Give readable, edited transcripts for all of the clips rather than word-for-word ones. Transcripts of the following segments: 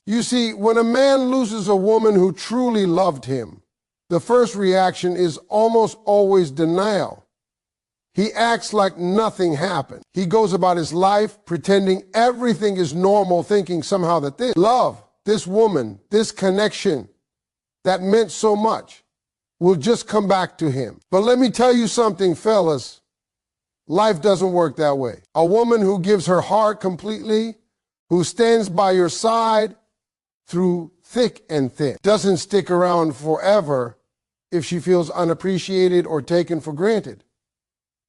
You see, when a man loses a woman who truly loved him, the first reaction is almost always denial. He acts like nothing happened. He goes about his life pretending everything is normal, thinking somehow that this love, this woman, this connection that meant so much will just come back to him. But let me tell you something, fellas. Life doesn't work that way. A woman who gives her heart completely, who stands by your side through thick and thin, doesn't stick around forever if she feels unappreciated or taken for granted.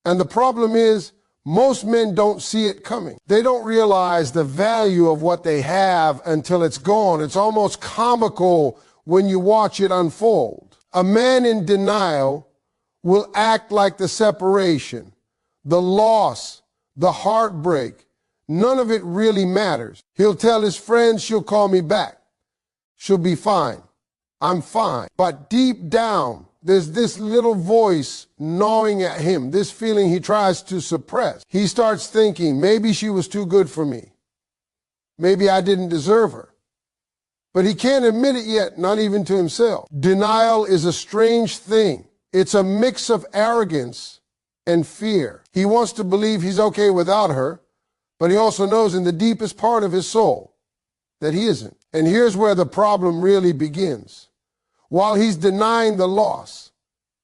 And the problem is, most men don't see it coming. They don't realize the value of what they have until it's gone. It's almost comical when you watch it unfold. A man in denial will act like the separation, the loss, the heartbreak, none of it really matters. He'll tell his friends, she'll call me back. She'll be fine. I'm fine. But deep down, there's this little voice gnawing at him, this feeling he tries to suppress. He starts thinking, maybe she was too good for me. Maybe I didn't deserve her. But he can't admit it yet, not even to himself. Denial is a strange thing. It's a mix of arrogance and fear. He wants to believe he's okay without her, but he also knows in the deepest part of his soul that he isn't. And here's where the problem really begins. While he's denying the loss,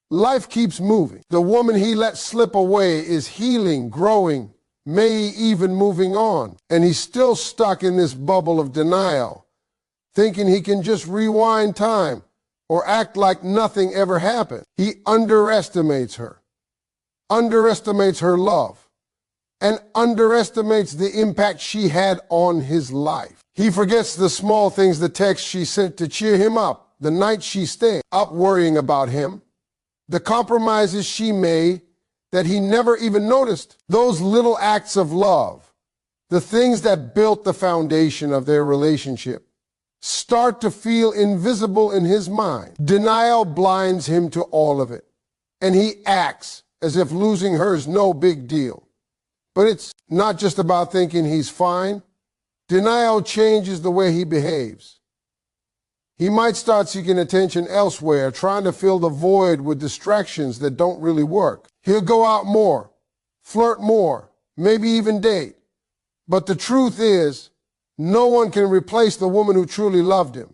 life keeps moving. The woman he let slip away is healing, growing, maybe even moving on. And he's still stuck in this bubble of denial, thinking he can just rewind time or act like nothing ever happened. He underestimates her love, and underestimates the impact she had on his life. He forgets the small things, the text she sent to cheer him up, the night she stayed up worrying about him, the compromises she made that he never even noticed. Those little acts of love, the things that built the foundation of their relationship, start to feel invisible in his mind. Denial blinds him to all of it, and he acts as if losing her is no big deal. But it's not just about thinking he's fine. Denial changes the way he behaves. He might start seeking attention elsewhere, trying to fill the void with distractions that don't really work. He'll go out more, flirt more, maybe even date. But the truth is, no one can replace the woman who truly loved him.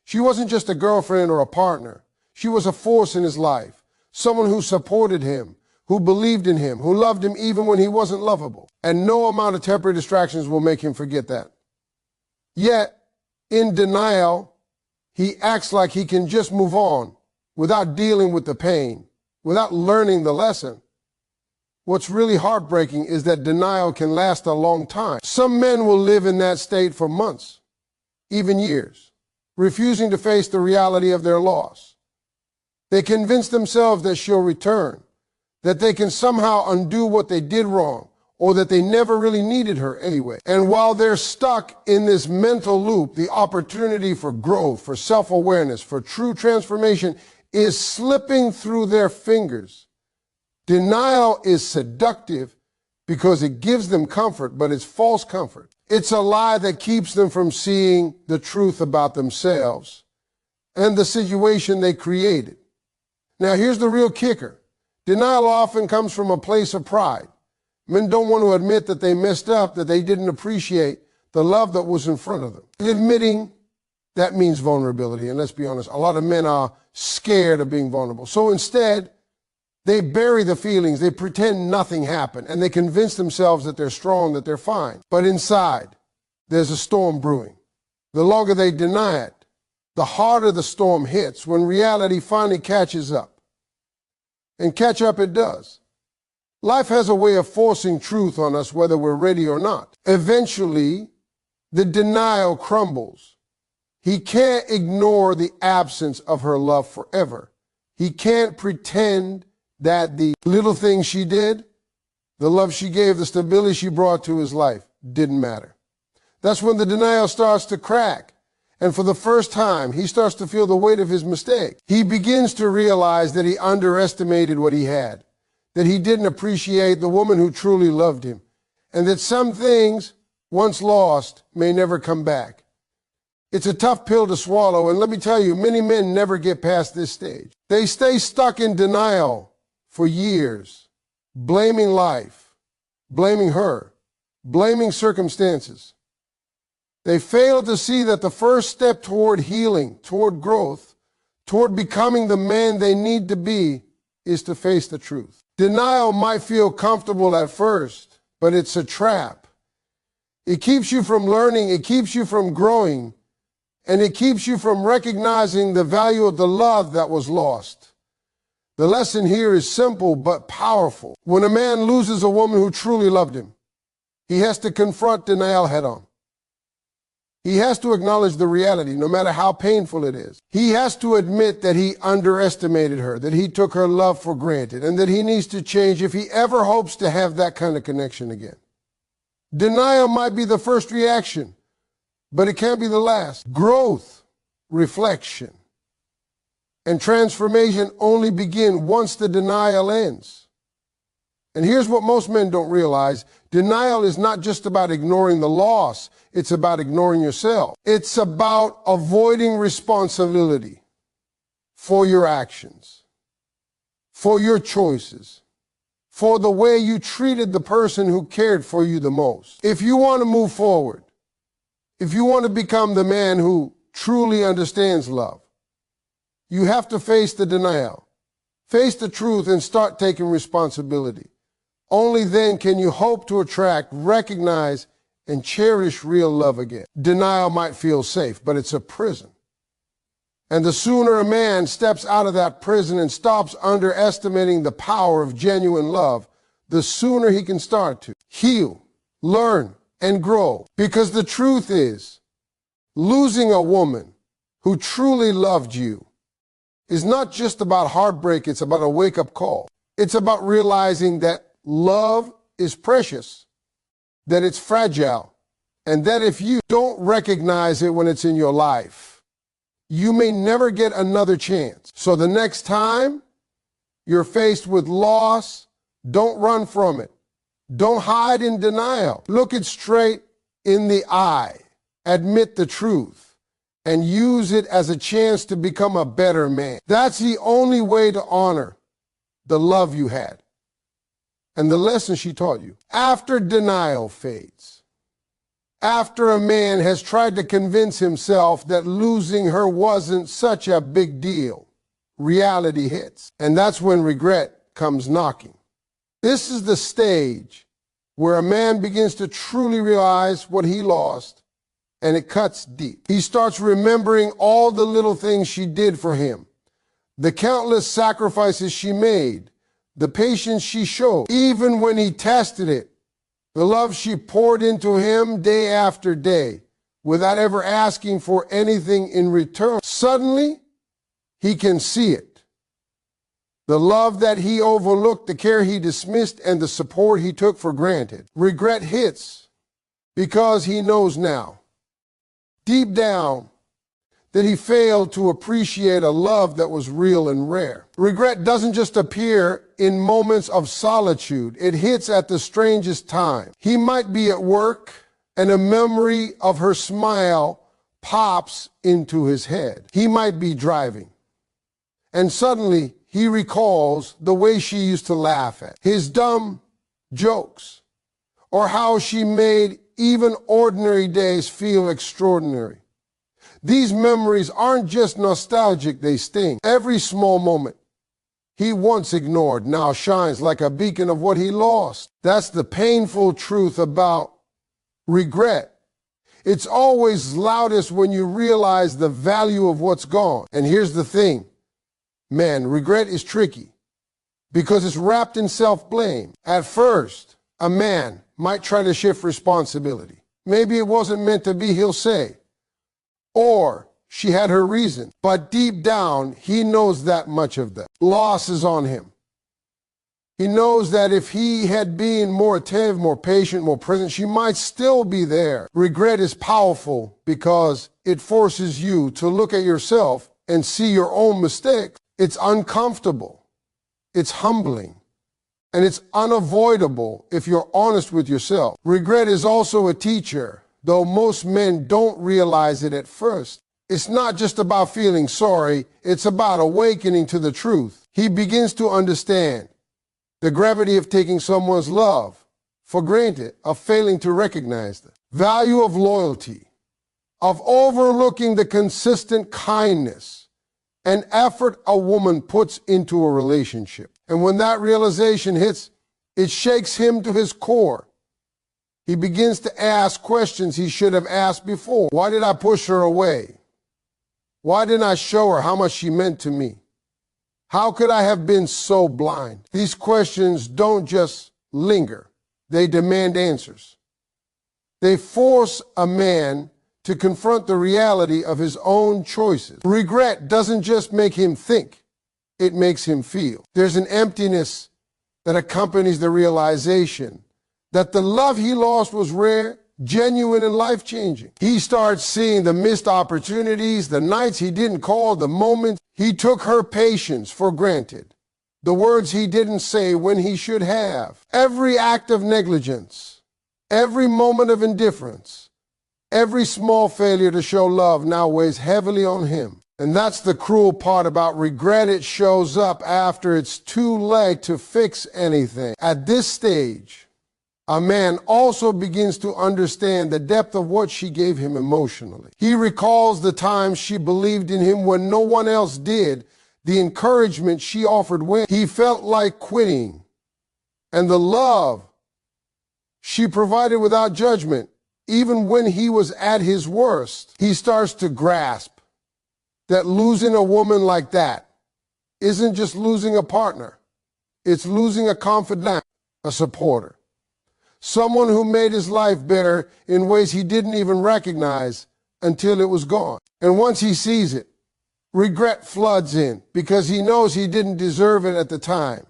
She wasn't just a girlfriend or a partner. She was a force in his life, someone who supported him, who believed in him, who loved him even when he wasn't lovable. And no amount of temporary distractions will make him forget that. Yet, in denial, he acts like he can just move on without dealing with the pain, without learning the lesson. What's really heartbreaking is that denial can last a long time. Some men will live in that state for months, even years, refusing to face the reality of their loss. They convince themselves that she'll return, that they can somehow undo what they did wrong, or that they never really needed her anyway. And while they're stuck in this mental loop, the opportunity for growth, for self-awareness, for true transformation is slipping through their fingers. Denial is seductive because it gives them comfort, but it's false comfort. It's a lie that keeps them from seeing the truth about themselves and the situation they created. Now, here's the real kicker. Denial often comes from a place of pride. Men don't want to admit that they messed up, that they didn't appreciate the love that was in front of them. Admitting that means vulnerability. And let's be honest, a lot of men are scared of being vulnerable. So instead, they bury the feelings, they pretend nothing happened, and they convince themselves that they're strong, that they're fine. But inside, there's a storm brewing. The longer they deny it, the harder the storm hits when reality finally catches up. And catch up it does. Life has a way of forcing truth on us whether we're ready or not. Eventually, the denial crumbles. He can't ignore the absence of her love forever. He can't pretend that the little things she did, the love she gave, the stability she brought to his life didn't matter. That's when the denial starts to crack. And for the first time, he starts to feel the weight of his mistake. He begins to realize that he underestimated what he had, that he didn't appreciate the woman who truly loved him, and that some things, once lost, may never come back. It's a tough pill to swallow, and let me tell you, many men never get past this stage. They stay stuck in denial for years, blaming life, blaming her, blaming circumstances. They fail to see that the first step toward healing, toward growth, toward becoming the man they need to be is to face the truth. Denial might feel comfortable at first, but it's a trap. It keeps you from learning, it keeps you from growing, and it keeps you from recognizing the value of the love that was lost. The lesson here is simple but powerful. When a man loses a woman who truly loved him, he has to confront denial head on. He has to acknowledge the reality, no matter how painful it is. He has to admit that he underestimated her, that he took her love for granted, and that he needs to change if he ever hopes to have that kind of connection again. Denial might be the first reaction, but it can't be the last. Growth, reflection, and transformation only begin once the denial ends. And here's what most men don't realize. Denial is not just about ignoring the loss. It's about ignoring yourself. It's about avoiding responsibility for your actions, for your choices, for the way you treated the person who cared for you the most. If you want to move forward, if you want to become the man who truly understands love, you have to face the denial, face the truth, and start taking responsibility. Only then can you hope to attract, recognize, and cherish real love again. Denial might feel safe, but it's a prison. And the sooner a man steps out of that prison and stops underestimating the power of genuine love, the sooner he can start to heal, learn, and grow. Because the truth is, losing a woman who truly loved you is not just about heartbreak, it's about a wake-up call. It's about realizing that love is precious, that it's fragile, and that if you don't recognize it when it's in your life, you may never get another chance. So the next time you're faced with loss, don't run from it. Don't hide in denial. Look it straight in the eye. Admit the truth and use it as a chance to become a better man. That's the only way to honor the love you had and the lesson she taught you. After denial fades, after a man has tried to convince himself that losing her wasn't such a big deal, reality hits. And that's when regret comes knocking. This is the stage where a man begins to truly realize what he lost, and it cuts deep. He starts remembering all the little things she did for him, the countless sacrifices she made, the patience she showed, even when he tested it, the love she poured into him day after day, without ever asking for anything in return. Suddenly, he can see it. The love that he overlooked, the care he dismissed, and the support he took for granted. Regret hits because he knows now, deep down, that he failed to appreciate a love that was real and rare. Regret doesn't just appear in moments of solitude. It hits at the strangest time. He might be at work, and a memory of her smile pops into his head. He might be driving, and suddenly he recalls the way she used to laugh at his dumb jokes, or how she made even ordinary days feel extraordinary. These memories aren't just nostalgic, they sting. Every small moment he once ignored now shines like a beacon of what he lost. That's the painful truth about regret. It's always loudest when you realize the value of what's gone. And here's the thing, man, regret is tricky because it's wrapped in self-blame. At first, a man might try to shift responsibility. Maybe it wasn't meant to be, he'll say. Or she had her reason. But deep down, he knows that much of the loss is on him. He knows that if he had been more attentive, more patient, more present, she might still be there. Regret is powerful because it forces you to look at yourself and see your own mistakes. It's uncomfortable. It's humbling. And it's unavoidable if you're honest with yourself. Regret is also a teacher though most men don't realize it at first. It's not just about feeling sorry, it's about awakening to the truth. He begins to understand the gravity of taking someone's love for granted, of failing to recognize the value of loyalty, of overlooking the consistent kindness and effort a woman puts into a relationship. And when that realization hits, it shakes him to his core. He begins to ask questions he should have asked before. Why did I push her away? Why didn't I show her how much she meant to me? How could I have been so blind? These questions don't just linger. They demand answers. They force a man to confront the reality of his own choices. Regret doesn't just make him think, it makes him feel. There's an emptiness that accompanies the realization that the love he lost was rare, genuine, and life-changing. He starts seeing the missed opportunities, the nights he didn't call, the moments he took her patience for granted, the words he didn't say when he should have. Every act of negligence, every moment of indifference, every small failure to show love now weighs heavily on him. And that's the cruel part about regret. It shows up after it's too late to fix anything. At this stage, a man also begins to understand the depth of what she gave him emotionally. He recalls the times she believed in him when no one else did, the encouragement she offered when he felt like quitting, and the love she provided without judgment, even when he was at his worst. He starts to grasp that losing a woman like that isn't just losing a partner. It's losing a confidant, a supporter, someone who made his life better in ways he didn't even recognize until it was gone. And once he sees it, regret floods in because he knows he didn't deserve it at the time,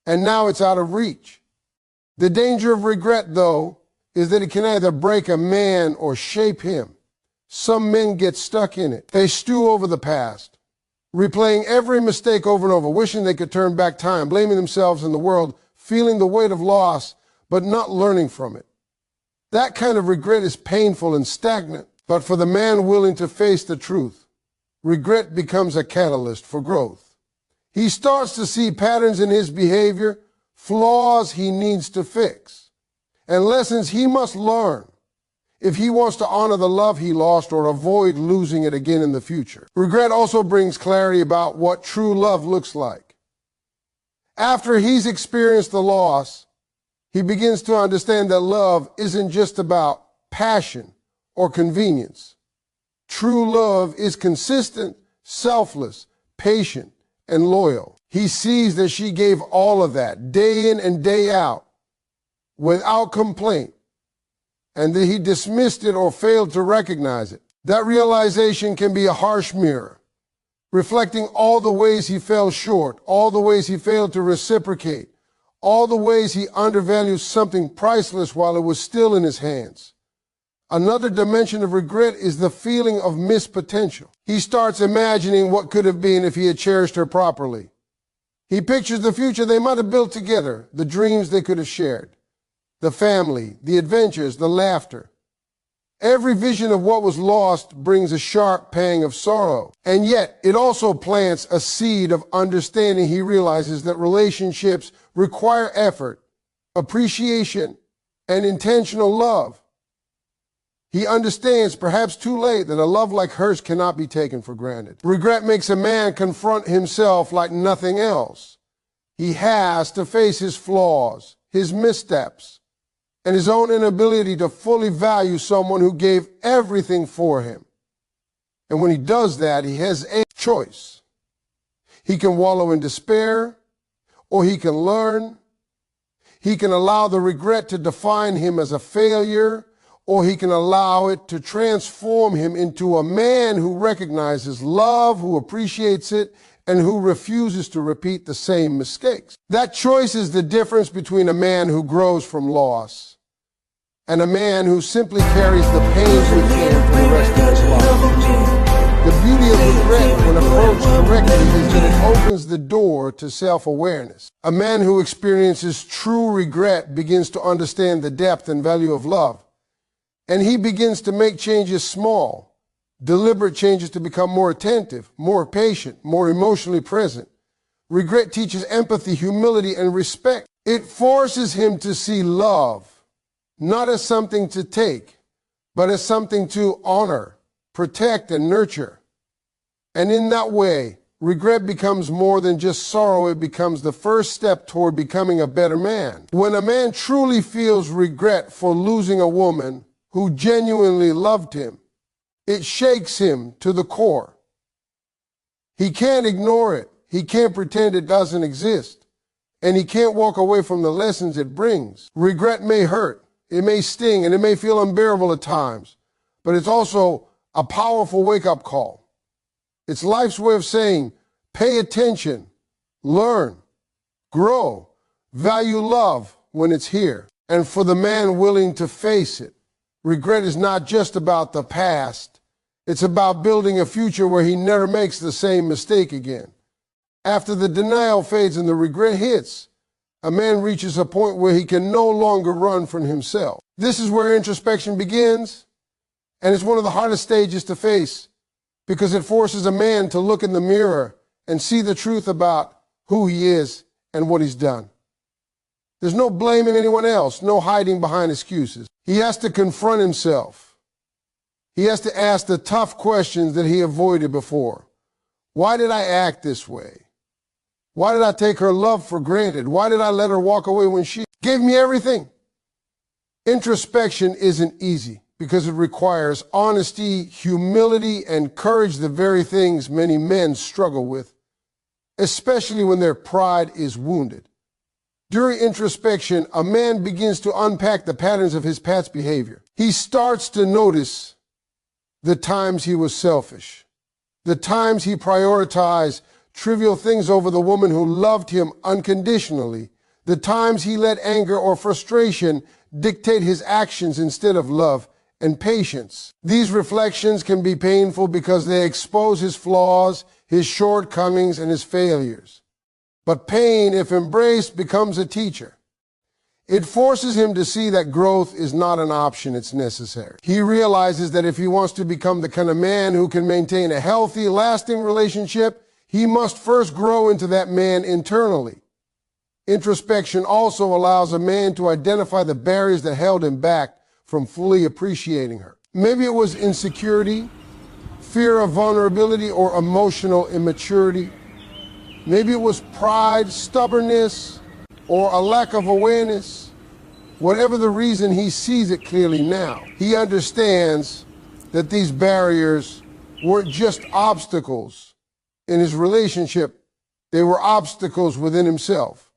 and now it's out of reach. The danger of regret, though, is that it can either break a man or shape him. Some men get stuck in it. They stew over the past, replaying every mistake over and over, wishing they could turn back time, blaming themselves and the world, feeling the weight of loss, but not learning from it. That kind of regret is painful and stagnant, but for the man willing to face the truth, regret becomes a catalyst for growth. He starts to see patterns in his behavior, flaws he needs to fix, and lessons he must learn if he wants to honor the love he lost or avoid losing it again in the future. Regret also brings clarity about what true love looks like. After he's experienced the loss, he begins to understand that love isn't just about passion or convenience. True love is consistent, selfless, patient, and loyal. He sees that she gave all of that day in and day out without complaint, and that he dismissed it or failed to recognize it. That realization can be a harsh mirror, reflecting all the ways he fell short, all the ways he failed to reciprocate, all the ways he undervalued something priceless while it was still in his hands. Another dimension of regret is the feeling of missed potential. He starts imagining what could have been if he had cherished her properly. He pictures the future they might have built together, the dreams they could have shared, the family, the adventures, the laughter. Every vision of what was lost brings a sharp pang of sorrow. And yet, it also plants a seed of understanding. He realizes that relationships require effort, appreciation, and intentional love. He understands, perhaps too late, that a love like hers cannot be taken for granted. Regret makes a man confront himself like nothing else. He has to face his flaws, his missteps, and his own inability to fully value someone who gave everything for him. And when he does that, he has a choice. He can wallow in despair, or he can learn. He can allow the regret to define him as a failure, or he can allow it to transform him into a man who recognizes love, who appreciates it, and who refuses to repeat the same mistakes. That choice is the difference between a man who grows from loss and a man who simply carries the pain with him for the rest of his life. The beauty of regret, when approached correctly, is that it opens the door to self-awareness. A man who experiences true regret begins to understand the depth and value of love. And he begins to make changes small, deliberate changes to become more attentive, more patient, more emotionally present. Regret teaches empathy, humility, and respect. It forces him to see love, not as something to take, but as something to honor, protect, and nurture. And in that way, regret becomes more than just sorrow. It becomes the first step toward becoming a better man. When a man truly feels regret for losing a woman who genuinely loved him, it shakes him to the core. He can't ignore it. He can't pretend it doesn't exist. And he can't walk away from the lessons it brings. Regret may hurt, it may sting, and it may feel unbearable at times, but it's also a powerful wake-up call. It's life's way of saying, pay attention, learn, grow, value love when it's here. And for the man willing to face it, regret is not just about the past. It's about building a future where he never makes the same mistake again. After the denial fades and the regret hits, a man reaches a point where he can no longer run from himself. This is where introspection begins, and it's one of the hardest stages to face because it forces a man to look in the mirror and see the truth about who he is and what he's done. There's no blaming anyone else, no hiding behind excuses. He has to confront himself. He has to ask the tough questions that he avoided before. Why did I act this way? Why did I take her love for granted? Why did I let her walk away when she gave me everything? Introspection isn't easy because it requires honesty, humility, and courage, the very things many men struggle with, especially when their pride is wounded. During introspection, a man begins to unpack the patterns of his past behavior. He starts to notice the times he was selfish, the times he prioritized trivial things over the woman who loved him unconditionally, the times he let anger or frustration dictate his actions instead of love and patience. These reflections can be painful because they expose his flaws, his shortcomings, and his failures. But pain, if embraced, becomes a teacher. It forces him to see that growth is not an option, it's necessary. He realizes that if he wants to become the kind of man who can maintain a healthy, lasting relationship, he must first grow into that man internally. Introspection also allows a man to identify the barriers that held him back from fully appreciating her. Maybe it was insecurity, fear of vulnerability, or emotional immaturity. Maybe it was pride, stubbornness, or a lack of awareness. Whatever the reason, he sees it clearly now. He understands that these barriers weren't just obstacles in his relationship, they were obstacles within himself.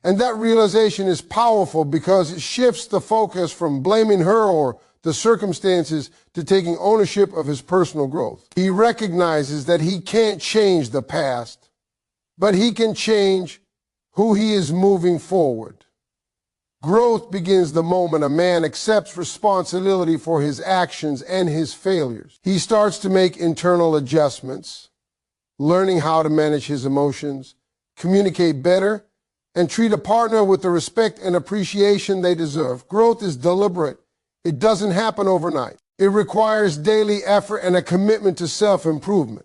And that realization is powerful because it shifts the focus from blaming her or the circumstances to taking ownership of his personal growth. He recognizes that he can't change the past, but he can change who he is moving forward. Growth begins the moment a man accepts responsibility for his actions and his failures. He starts to make internal adjustments, learning how to manage his emotions, communicate better, and treat a partner with the respect and appreciation they deserve. Growth is deliberate. It doesn't happen overnight. It requires daily effort and a commitment to self-improvement.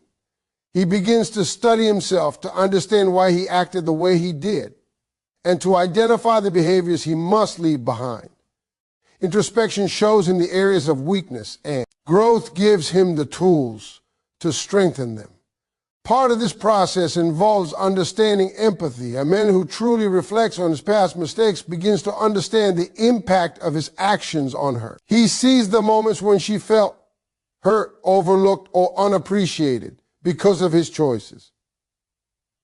He begins to study himself to understand why he acted the way he did and to identify the behaviors he must leave behind. Introspection shows him the areas of weakness, and growth gives him the tools to strengthen them. Part of this process involves understanding empathy. A man who truly reflects on his past mistakes begins to understand the impact of his actions on her. He sees the moments when she felt hurt, overlooked, or unappreciated because of his choices.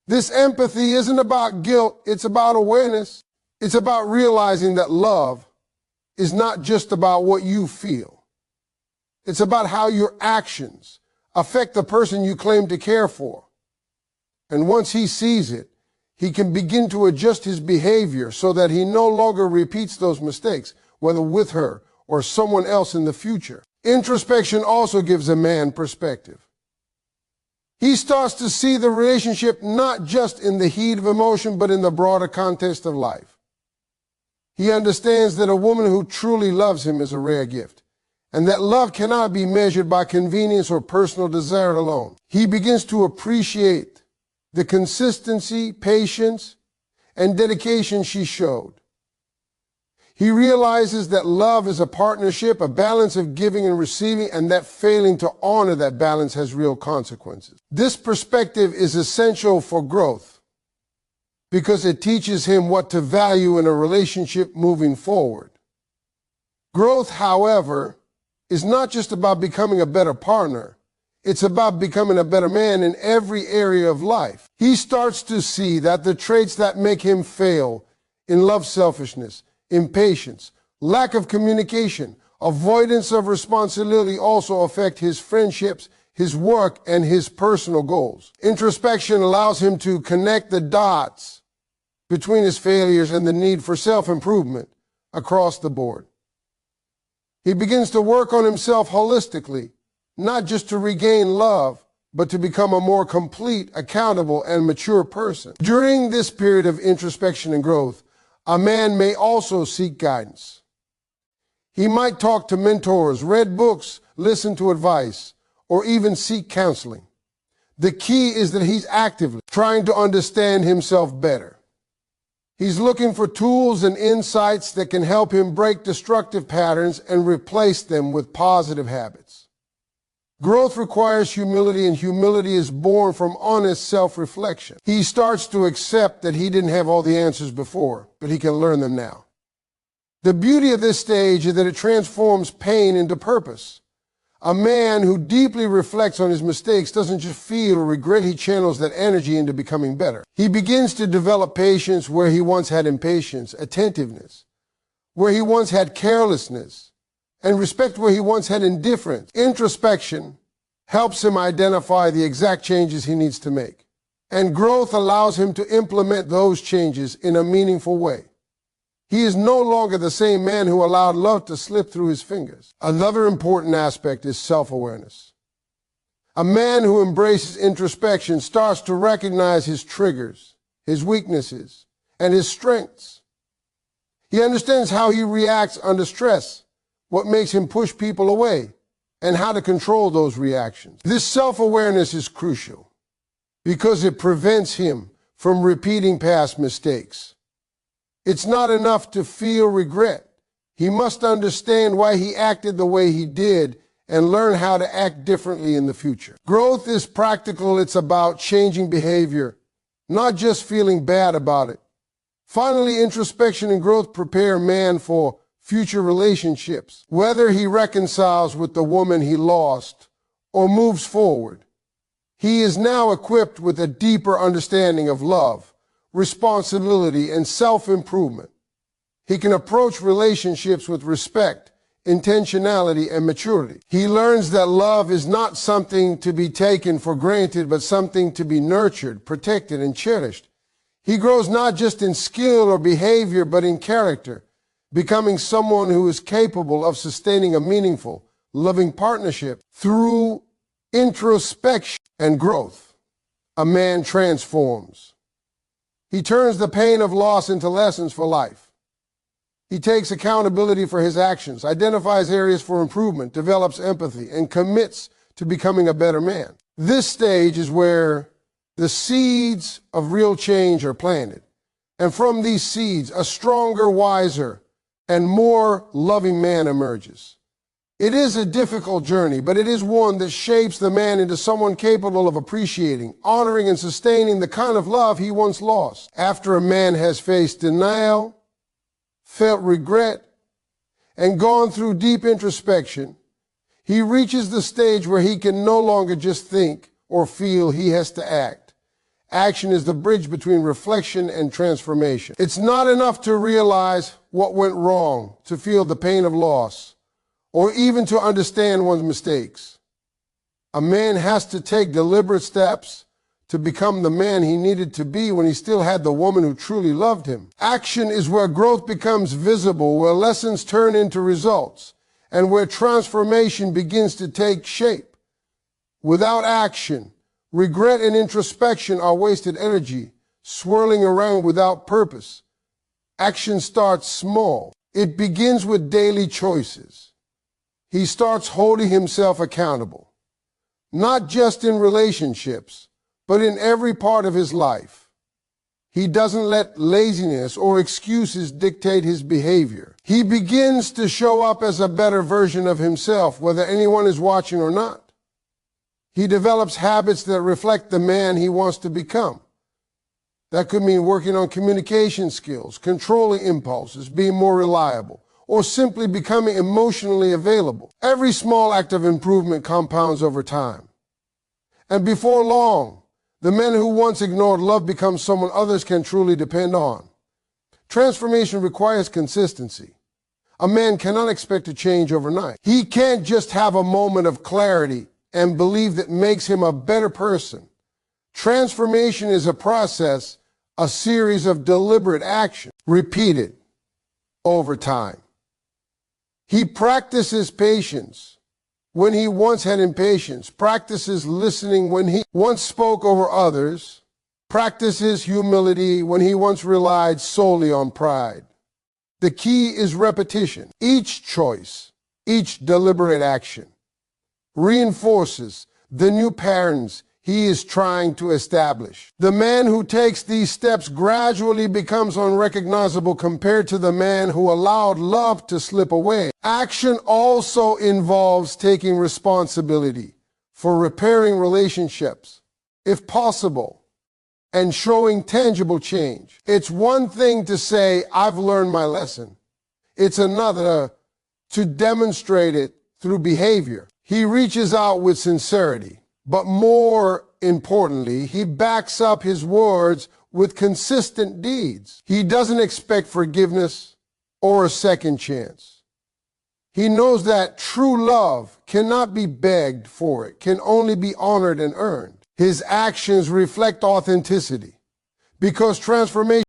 This empathy isn't about guilt, it's about awareness. It's about realizing that love is not just about what you feel. It's about how your actions affect the person you claim to care for. And once he sees it, he can begin to adjust his behavior so that he no longer repeats those mistakes, whether with her or someone else in the future. Introspection also gives a man perspective. He starts to see the relationship not just in the heat of emotion, but in the broader context of life. He understands that a woman who truly loves him is a rare gift, and that love cannot be measured by convenience or personal desire alone. He begins to appreciate the consistency, patience, and dedication she showed. He realizes that love is a partnership, a balance of giving and receiving, and that failing to honor that balance has real consequences. This perspective is essential for growth because it teaches him what to value in a relationship moving forward. Growth, however, is not just about becoming a better partner. It's about becoming a better man in every area of life. He starts to see that the traits that make him fail in love, selfishness, impatience, lack of communication, avoidance of responsibility also affect his friendships, his work, and his personal goals. Introspection allows him to connect the dots between his failures and the need for self-improvement across the board. He begins to work on himself holistically, not just to regain love, but to become a more complete, accountable, and mature person. During this period of introspection and growth, a man may also seek guidance. He might talk to mentors, read books, listen to advice, or even seek counseling. The key is that he's actively trying to understand himself better. He's looking for tools and insights that can help him break destructive patterns and replace them with positive habits. Growth requires humility, and humility is born from honest self-reflection. He starts to accept that he didn't have all the answers before, but he can learn them now. The beauty of this stage is that it transforms pain into purpose. A man who deeply reflects on his mistakes doesn't just feel or regret, he channels that energy into becoming better. He begins to develop patience where he once had impatience, attentiveness where he once had carelessness, and respect where he once had indifference. Introspection helps him identify the exact changes he needs to make, and growth allows him to implement those changes in a meaningful way. He is no longer the same man who allowed love to slip through his fingers. Another important aspect is self-awareness. A man who embraces introspection starts to recognize his triggers, his weaknesses, and his strengths. He understands how he reacts under stress, what makes him push people away, and how to control those reactions. This self-awareness is crucial because it prevents him from repeating past mistakes. It's not enough to feel regret. He must understand why he acted the way he did and learn how to act differently in the future. Growth is practical. It's about changing behavior, not just feeling bad about it. Finally, introspection and growth prepare man for future relationships. Whether he reconciles with the woman he lost or moves forward, he is now equipped with a deeper understanding of love, responsibility, and self-improvement. He can approach relationships with respect, intentionality, and maturity. He learns that love is not something to be taken for granted, but something to be nurtured, protected, and cherished. He grows not just in skill or behavior, but in character, becoming someone who is capable of sustaining a meaningful, loving partnership. Through introspection and growth, a man transforms. He turns the pain of loss into lessons for life. He takes accountability for his actions, identifies areas for improvement, develops empathy, and commits to becoming a better man. This stage is where the seeds of real change are planted. And from these seeds, a stronger, wiser, and more loving man emerges. It is a difficult journey, but it is one that shapes the man into someone capable of appreciating, honoring, and sustaining the kind of love he once lost. After a man has faced denial, felt regret, and gone through deep introspection, he reaches the stage where he can no longer just think or feel, he has to act. Action is the bridge between reflection and transformation. It's not enough to realize what went wrong, to feel the pain of loss, or even to understand one's mistakes. A man has to take deliberate steps to become the man he needed to be when he still had the woman who truly loved him. Action is where growth becomes visible, where lessons turn into results, and where transformation begins to take shape. Without action, regret and introspection are wasted energy, swirling around without purpose. Action starts small. It begins with daily choices. He starts holding himself accountable, not just in relationships, but in every part of his life. He doesn't let laziness or excuses dictate his behavior. He begins to show up as a better version of himself, whether anyone is watching or not. He develops habits that reflect the man he wants to become. That could mean working on communication skills, controlling impulses, being more reliable, or simply becoming emotionally available. Every small act of improvement compounds over time. And before long, the man who once ignored love becomes someone others can truly depend on. Transformation requires consistency. A man cannot expect to change overnight. He can't just have a moment of clarity and believe that makes him a better person. Transformation is a process, a series of deliberate actions, repeated over time. He practices patience when he once had impatience, practices listening when he once spoke over others, practices humility when he once relied solely on pride. The key is repetition. Each choice, each deliberate action reinforces the new patterns he is trying to establish. The man who takes these steps gradually becomes unrecognizable compared to the man who allowed love to slip away. Action also involves taking responsibility for repairing relationships, if possible, and showing tangible change. It's one thing to say, "I've learned my lesson." It's another to demonstrate it through behavior. He reaches out with sincerity. But more importantly, he backs up his words with consistent deeds. He doesn't expect forgiveness or a second chance. He knows that true love cannot be begged for, it can only be honored and earned. His actions reflect authenticity because transformation